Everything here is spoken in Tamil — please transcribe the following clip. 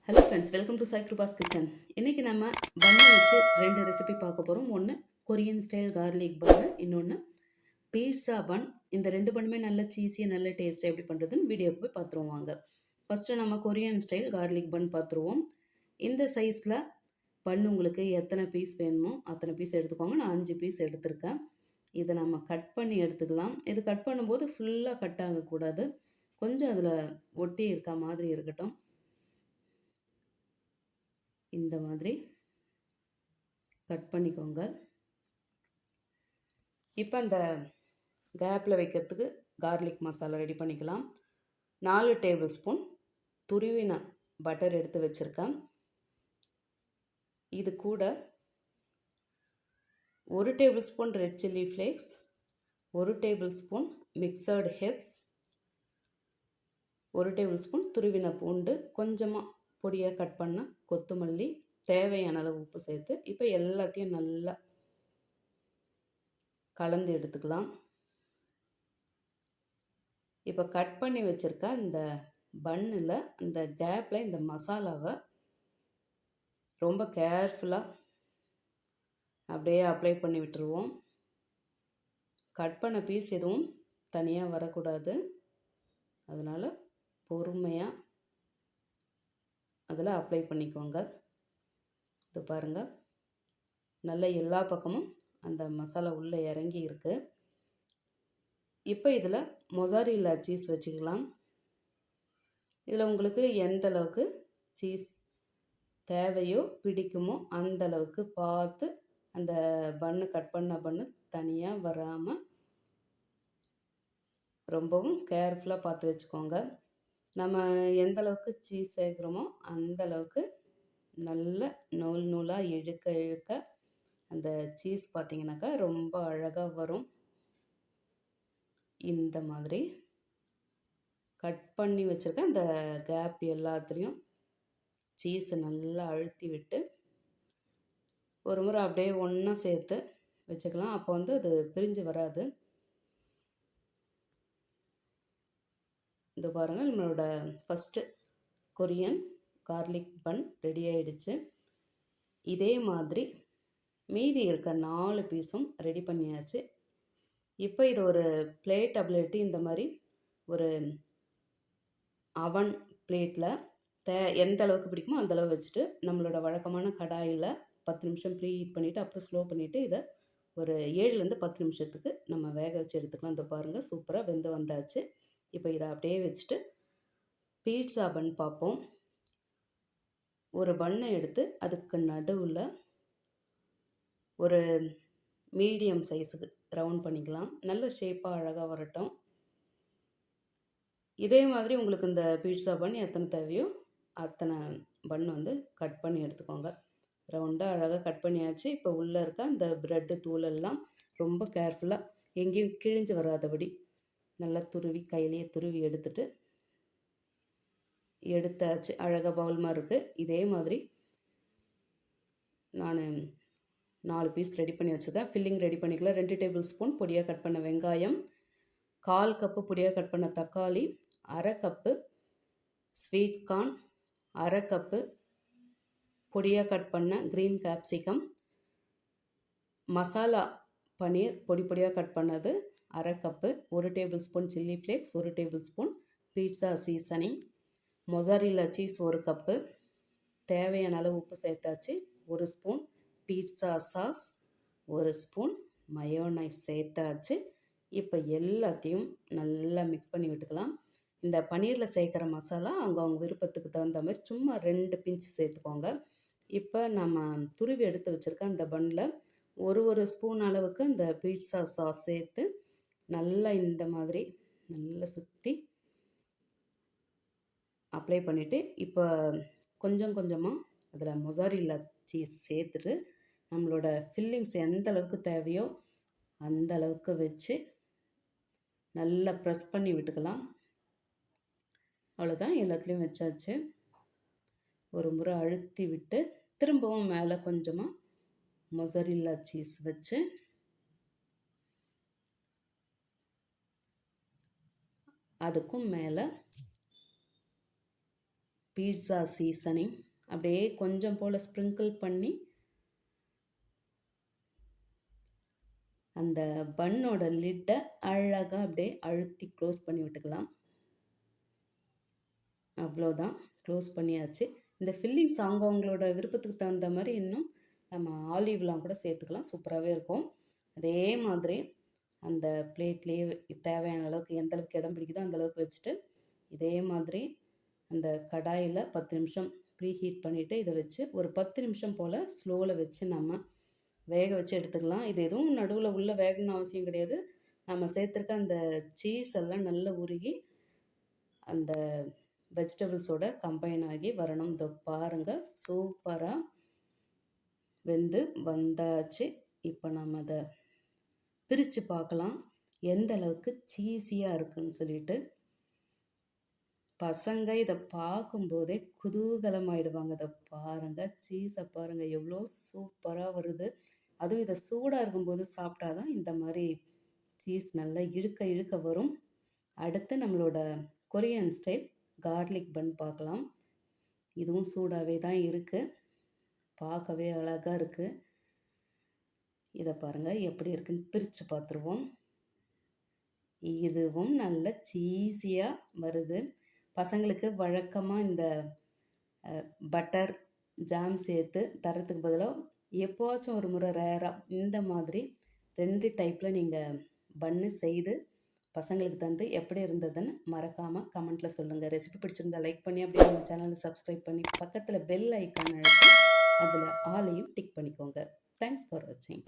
Hello friends, welcome to Sai Kiruba's kitchen. இன்றைக்கி நம்ம பன்னு வச்சு 2 ரெசிபி பார்க்க போகிறோம். ஒன்று கொரியன் ஸ்டைல் கார்லிக் பன்னு, இன்னொன்று பீட்சா பன். இந்த 2 பண்ணுமே நல்ல சீஸியாக நல்ல டேஸ்ட்டாக எப்படி பண்ணுறதுன்னு வீடியோக்கு போய் பார்த்துருவோம் வாங்க. ஃபஸ்ட்டு நம்ம கொரியன் ஸ்டைல் கார்லிக் பன் பார்த்துருவோம். இந்த சைஸில் பன் உங்களுக்கு எத்தனை பீஸ் வேணுமோ அத்தனை பீஸ் எடுத்துக்கோங்க. நான் 5 பீஸ் எடுத்திருக்கேன். இதை நம்ம கட் பண்ணி எடுத்துக்கலாம். இது கட் பண்ணும்போது ஃபுல்லாக கட் ஆகக்கூடாது, கொஞ்சம் அதில் ஒட்டி இருக்க மாதிரி இருக்கட்டும். இந்த மாதிரி கட் பண்ணிக்கோங்க. இப்போ அந்த கேப்பில் வைக்கிறதுக்கு கார்லிக் மசாலா ரெடி பண்ணிக்கலாம். 4 டேபிள் ஸ்பூன் துருவின பட்டர் எடுத்து வச்சுருக்கேன். இது கூட 1 tablespoon red chilli flakes, 1 tablespoon mixed herbs, 1 tablespoon துருவின பூண்டு, கொஞ்சமாக பொடியாக கட் பண்ண கொத்தமல்லி, தேவையான அளவு உப்பு சேர்த்து இப்போ எல்லாத்தையும் நல்லா கலந்து எடுத்துக்கலாம். இப்போ கட் பண்ணி வச்சுருக்க இந்த பன்னில் இந்த கேப்பில் இந்த மசாலாவை ரொம்ப கேர்ஃபுல்லாக அப்படியே அப்ளை பண்ணி விட்டுருவோம். கட் பண்ண பீஸ் எதுவும் தனியாக வரக்கூடாது, அதனால் பொறுமையாக அதில் அப்ளை பண்ணிக்கோங்க. இது பாருங்கள், நல்ல எல்லா பக்கமும் அந்த மசாலா உள்ளே இறங்கி இருக்குது. இப்போ இதில் மொசாரில்லா சீஸ் வச்சுக்கலாம். இதில் உங்களுக்கு எந்த அளவுக்கு சீஸ் தேவையோ பிடிக்குமோ அந்த அளவுக்கு பார்த்து அந்த பன்னு கட் பண்ண பன்னு தனியாக வராமல் ரொம்பவும் கேர்ஃபுல்லாக பார்த்து வச்சுக்கோங்க. நம்ம எந்த அளவுக்கு சீஸ் சேர்க்குறோமோ அந்த அளவுக்கு நல்ல நூல் நூலாக இழுக்க இழுக்க அந்த சீஸ் பார்த்திங்கனாக்கா ரொம்ப அழகாக வரும். இந்த மாதிரி கட் பண்ணி வச்சுருக்க அந்த கேப் எல்லாத்துலேயும் சீஸை நல்லா அழுத்தி விட்டு ஒரு முறை அப்படியே ஒன்றா சேர்த்து வச்சுக்கலாம். அப்போ வந்து அது பிரிஞ்சு வராது. இது பாருங்கள், நம்மளோட ஃபஸ்ட்டு கொரியன் கார்லிக் பன் ரெடி ஆகிடுச்சு. இதே மாதிரி மீதி இருக்க 4 பீஸும் ரெடி பண்ணியாச்சு. இப்போ இது ஒரு பிளேட் அப்ளேட்டு இந்த மாதிரி ஒரு அவன் பிளேட்டில் எந்த அளவுக்கு பிடிக்குமோ அந்தளவு வச்சுட்டு நம்மளோட வழக்கமான கடாயில் 10 நிமிஷம் ப்ரீ ஹீட் பண்ணிவிட்டு அப்புறம் ஸ்லோ பண்ணிவிட்டு இதை ஒரு 7லேருந்து 10 நிமிஷத்துக்கு நம்ம வேக வச்சு எடுத்துக்கலாம். இந்த பாருங்கள், சூப்பராக வெந்து வந்தாச்சு. இப்போ இதை அப்படியே வச்சுட்டு பீட்சா பன் பார்ப்போம். ஒரு பன்னை எடுத்து அதுக்கு நடுவில் ஒரு மீடியம் சைஸுக்கு ரவுண்ட் பண்ணிக்கலாம். நல்ல ஷேப்பாக அழகாக வரட்டும். இதே மாதிரி உங்களுக்கு இந்த பீட்சா பன் எத்தனை தேவையோ அத்தனை பன் வந்து கட் பண்ணி எடுத்துக்கோங்க. ரவுண்டாக அழகாக கட் பண்ணியாச்சு. இப்போ உள்ளே இருக்க அந்த ப்ரெட்டு தூளெல்லாம் ரொம்ப கேர்ஃபுல்லாக எங்கேயும் கிழிஞ்சு வராதபடி நல்லா துருவி கையிலேயே துருவி எடுத்தாச்சு. அழகாக பவுல் மாதிரி இருக்குது. இதே மாதிரி நான் 4 பீஸ் ரெடி பண்ணி வச்சுருக்கேன். ஃபில்லிங் ரெடி பண்ணிக்கலாம். 2 டேபிள் ஸ்பூன் பொடியாக கட் பண்ண வெங்காயம், 1/4 கப்பு பொடியாக கட் பண்ண தக்காளி, 1/2 கப்பு ஸ்வீட் கார்ன், 1/2 கப்பு பொடியாக கட் பண்ண க்ரீன் கேப்சிகம், மசாலா பன்னீர் பொடி பொடியாக கட் பண்ணது 1/2 cup, 1 tablespoon chilli flakes, 1 tablespoon pizza seasoning, mozzarella cheese 1 cup, தேவையான அளவு உப்பு சேர்த்தாச்சு, 1 spoon pizza sauce, 1 spoon mayonnaise சேர்த்தாச்சு. இப்போ எல்லாத்தையும் நல்லா மிக்ஸ் பண்ணி விட்டுக்கலாம். இந்த பன்னீரில் சேர்க்குற மசாலா அவங்க விருப்பத்துக்கு தகுந்த மாதிரி சும்மா 2 பிஞ்ச் சேர்த்துக்கோங்க. இப்போ நம்ம துருவி எடுத்து வச்சுருக்க அந்த பன்னில் ஒரு ஸ்பூன் அளவுக்கு இந்த பீட்சா சாஸ் சேர்த்து நல்லா இந்த மாதிரி நல்லா சுற்றி அப்ளை பண்ணிவிட்டு இப்போ கொஞ்சம் கொஞ்சமாக அதில் மொசாரில்லா சீஸ் சேர்த்துட்டு நம்மளோட ஃபில்லிங்ஸ் எந்த அளவுக்கு தேவையோ அந்த அளவுக்கு வச்சு நல்லா ப்ரெஸ் பண்ணி விட்டுக்கலாம். அவ்வளோதான், எல்லாத்துலேயும் வச்சாச்சு. ஒரு முறை அழுத்தி விட்டு திரும்பவும் மேலே கொஞ்சமாக மொசாரில்லா சீஸ் வச்சு அதுக்கும் மேலே பீட்சா சீசனிங் அப்படியே கொஞ்சம் போல் ஸ்ப்ரிங்கிள் பண்ணி அந்த பன்னோட லிட்டை அழகாக அப்படியே அழுத்தி க்ளோஸ் பண்ணி விட்டுக்கலாம். அவ்வளோதான், க்ளோஸ் பண்ணியாச்சு. இந்த ஃபில்லிங்ஸ் அவங்கவங்களோட விருப்பத்துக்கு தகுந்த மாதிரி இன்னும் நம்ம ஆலிவ்லாம் கூட சேர்த்துக்கலாம், சூப்பராகவே இருக்கும். அதே மாதிரி அந்த பிளேட்லேயே தேவையான அளவுக்கு எந்த அளவுக்கு இடம் பிடிக்குதோ அந்த அளவுக்கு வச்சுட்டு இதே மாதிரி அந்த கடாயில் 10 நிமிஷம் ப்ரீ ஹீட் பண்ணிவிட்டு இதை வச்சு ஒரு 10 நிமிஷம் போல் ஸ்லோவில் வச்சு நம்ம வேக வச்சு எடுத்துக்கலாம். இது எதுவும் நடுவில் உள்ள வேகணும்னு அவசியம் கிடையாது. நம்ம சேர்த்துருக்க அந்த சீஸ் எல்லாம் நல்லா உருகி அந்த வெஜிடபிள்ஸோட கம்பைன் ஆகி வரணும். இதோ பாருங்கள், சூப்பராக வெந்து வந்தாச்சு. இப்போ நம்ம அதை பிரித்து பார்க்கலாம் எந்த அளவுக்கு சீஸியாக இருக்குன்னு சொல்லிட்டு. பசங்க இதை பார்க்கும்போதே குதூகலமாயிடுவாங்க. இதை பாருங்கள், சீஸை பாருங்கள் எவ்வளோ சூப்பராக வருது. அதுவும் இதை சூடாக இருக்கும்போது சாப்பிட்டா தான் இந்த மாதிரி சீஸ் நல்லா இழுக்க இழுக்க வரும். அடுத்து நம்மளோட கொரியன் ஸ்டைல் கார்லிக் பன் பார்க்கலாம். இதுவும் சூடாகவே தான் இருக்குது, பார்க்கவே அழகாக இருக்குது. இதை பாருங்கள் எப்படி இருக்குன்னு பிரித்து பார்த்துருவோம். இதுவும் நல்ல சீஸியாக வருது. பசங்களுக்கு வழக்கமாக இந்த பட்டர் ஜாம் சேர்த்து தரத்துக்கு பதிலாக எப்போவாச்சும் ஒரு முறை ரேராக இந்த மாதிரி 2 டைப்பில் நீங்கள் பன்னு செய்து பசங்களுக்கு தந்து எப்படி இருந்ததுன்னு மறக்காமல் கமெண்ட்டில் சொல்லுங்கள். ரெசிபி பிடிச்சிருந்தா லைக் பண்ணி அப்படியே நம்ம சேனலை சப்ஸ்கிரைப் பண்ணி பக்கத்தில் பெல் ஐக்கான் அழுத்தி அதில் ஆலையும் டிக் பண்ணிக்கோங்க. தேங்க்ஸ் ஃபார் வாட்சிங்.